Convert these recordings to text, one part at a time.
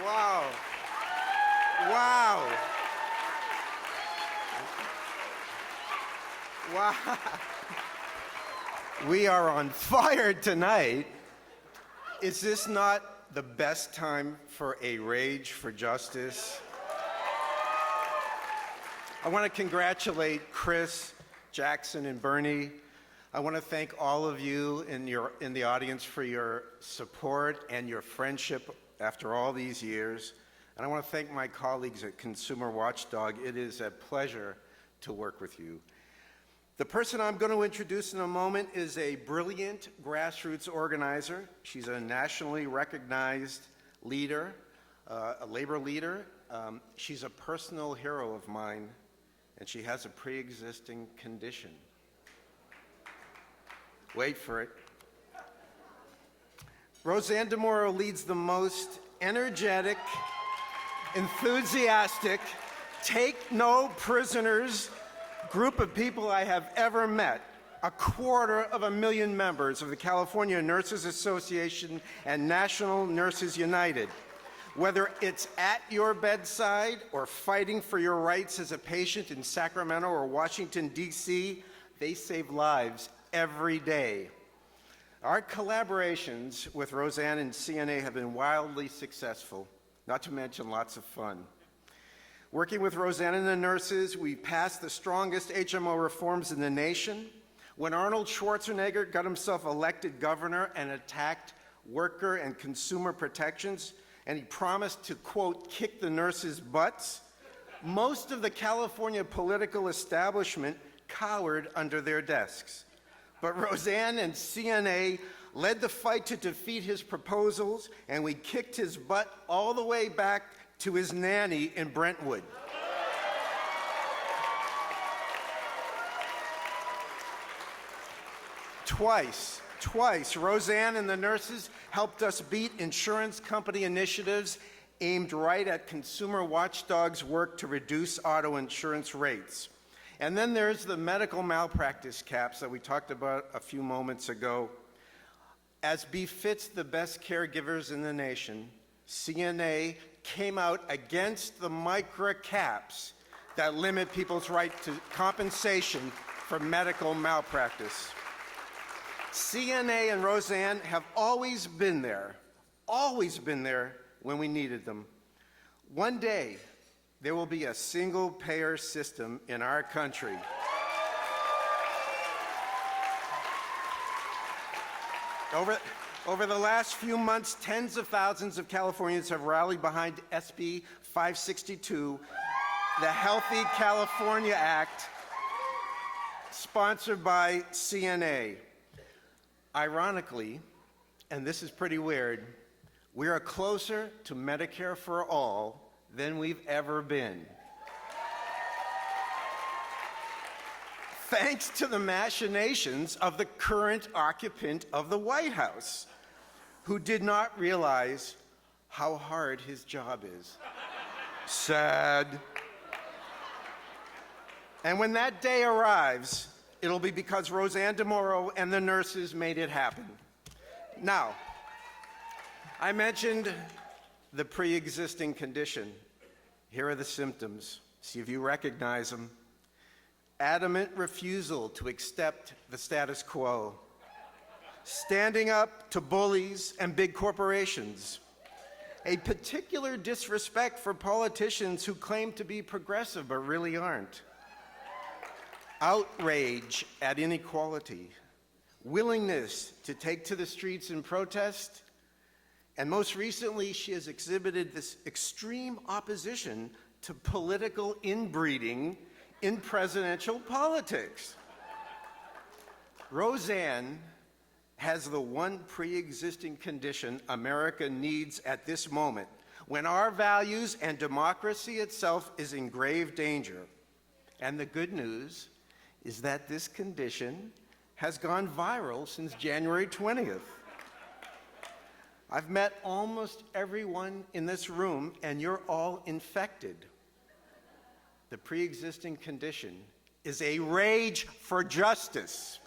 Wow. Wow. Wow. We are on fire tonight. Is this not the best time for a rage for justice? I want to congratulate Chris, Jackson, and Bernie. I want to thank all of you in the audience for your support and your friendship after all these years. And I want to thank my colleagues at Consumer Watchdog. It is a pleasure to work with you. The person I'm going to introduce in a moment is a brilliant grassroots organizer. She's a nationally recognized leader, a labor leader. She's a personal hero of mine, and she has a pre-existing condition. Wait for it. RoseAnn Demoro leads the most energetic, enthusiastic, take no prisoners group of people I have ever met. 250,000 members of the California Nurses Association and National Nurses United. Whether it's at your bedside or fighting for your rights as a patient in Sacramento or Washington, D.C., they save lives every day. Our collaborations with RoseAnn and CNA have been wildly successful, not to mention lots of fun. Working with RoseAnn and the nurses, we passed the strongest HMO reforms in the nation. When Arnold Schwarzenegger got himself elected governor and attacked worker and consumer protections, and he promised to, quote, kick the nurses' butts, most of the California political establishment cowered under their desks. But RoseAnn and CNA led the fight to defeat his proposals, and we kicked his butt all the way back to his nanny in Brentwood. Twice, RoseAnn and the nurses helped us beat insurance company initiatives aimed right at Consumer Watchdog's work to reduce auto insurance rates. And then there's the medical malpractice caps that we talked about a few moments ago. As befits the best caregivers in the nation, CNA came out against the micro caps that limit people's right to compensation for medical malpractice. CNA and RoseAnn have always been there when we needed them. One day, there will be a single-payer system in our country. Over the last few months, tens of thousands of Californians have rallied behind SB 562, the Healthy California Act, sponsored by CNA. Ironically, and this is pretty weird, we are closer to Medicare for all than we've ever been. Thanks to the machinations of the current occupant of the White House, who did not realize how hard his job is. Sad. And when that day arrives, it'll be because RoseAnn Demoro and the nurses made it happen. Now, I mentioned the pre-existing condition. Here are the symptoms. See if you recognize them. Adamant refusal to accept the status quo. Standing up to bullies and big corporations. A particular disrespect for politicians who claim to be progressive but really aren't. Outrage at inequality. Willingness to take to the streets and protest. And most recently, she has exhibited this extreme opposition to political inbreeding in presidential politics. RoseAnn has the one pre-existing condition America needs at this moment, when our values and democracy itself is in grave danger. And the good news is that this condition has gone viral since January 20th. I've met almost everyone in this room, and you're all infected. The pre-existing condition is a rage for justice.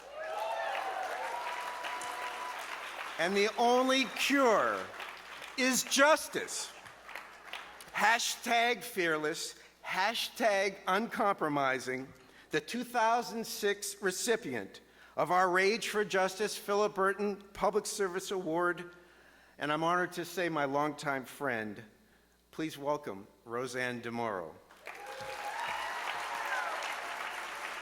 And the only cure is justice. hashtag fearless, hashtag uncompromising, the 2006 recipient of our Rage for Justice Philip Burton Public Service Award, and I'm honored to say my longtime friend. Please welcome RoseAnn Demoro.